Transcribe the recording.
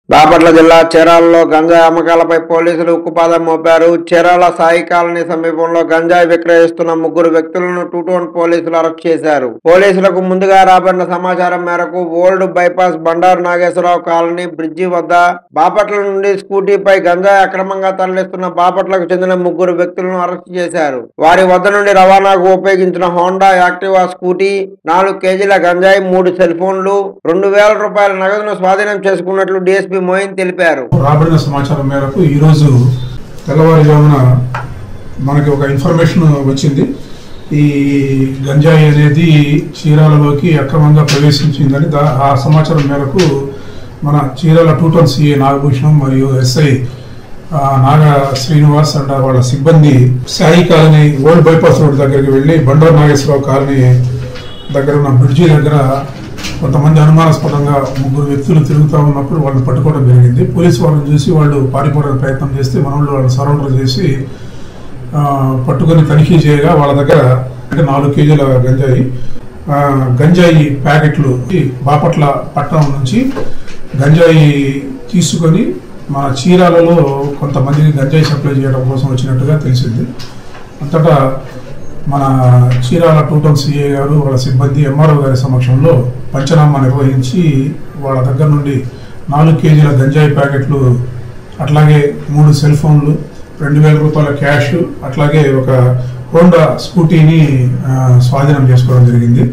బాపట్ల జిల్లా చీరాలలో గంజాయి అమ్మకాలపై పోలీసులు ఉక్కుపాదం మోపారు. చీరాల సాయి కాలనీ సమీపంలో గంజాయి విక్రయిస్తున్న 3 వ్యక్తులను 2 టౌన్ పోలీసులు అరెస్ట్ చేశారు. పోలీసులకు ముందుగా రాబడిన సమాచారం మేరకు old bypass Bandaru Nageswara Rao colony bridge వద్ద బాపట్ల నుండి స్కూటీపై గంజాయి అక్రమంగా తరలిస్తున్న బాపట్లకు చెందిన 3 వ్యక్తులను అరెస్ట్ చేశారు. వారి వద్ద నుండి రవాణాకు ఉపయోగించిన హోండా యాక్టివా స్కూటీ, 4 కేజీల గంజాయి, 3 సెల్ ఫోన్లు, 2000 రూపాయల నగదును స్వాధీనం చేసుకున్నట్లు డీఎస్పీ మోయిన్ తెలిపారు. రాబడిన సమాచారం మేరకు ఈరోజు తెల్లవారుజామున మనకి ఒక ఇన్ఫర్మేషన్ వచ్చింది. ఈ గంజాయి అనేది చీరాలలోకి అక్రమంగా ప్రవేశించిందని. ఆ సమాచారం మేరకు మన చీరాల 2 టౌన్ సిఐ నాగభూషణం మరియు ఎస్ఐ నాగా శ్రీనివాస్ అండ్ వాళ్ళ సిబ్బంది Sai colony old bypass road దగ్గరికి వెళ్ళి బండారు నాగేశ్వరరావు కాలనీ దగ్గర ఉన్న బ్రిడ్జి దగ్గర కొంతమంది అనుమానాస్పదంగా 3 వ్యక్తులు తిరుగుతూ ఉన్నప్పుడు వాళ్ళని పట్టుకోవడం జరిగింది. పోలీసు వాళ్ళని చూసి వాళ్ళు పారిపోవడానికి ప్రయత్నం చేస్తే మనోళ్ళు వాళ్ళని సరౌండర్ చేసి పట్టుకొని తనిఖీ చేయగా వాళ్ళ దగ్గర 4 కేజీల గంజాయి ప్యాకెట్లు బాపట్ల పట్టణం నుంచి గంజాయి తీసుకొని మన చీరాలలో కొంతమందికి గంజాయి సప్లై చేయడం కోసం వచ్చినట్టుగా తెలిసింది. అంతటా మన చీరాల 2 టౌన్ సిఐ గారు వాళ్ళ సిబ్బంది ఎంఆర్ఓ గారి సమక్షంలో పంచనామా నిర్వహించి వాళ్ళ దగ్గర నుండి 4 కేజీల గంజాయి ప్యాకెట్లు, అట్లాగే 3 సెల్ ఫోన్లు, 2000 రూపాయల క్యాష్, అట్లాగే ఒక హోండా స్కూటీని స్వాధీనం చేసుకోవడం జరిగింది.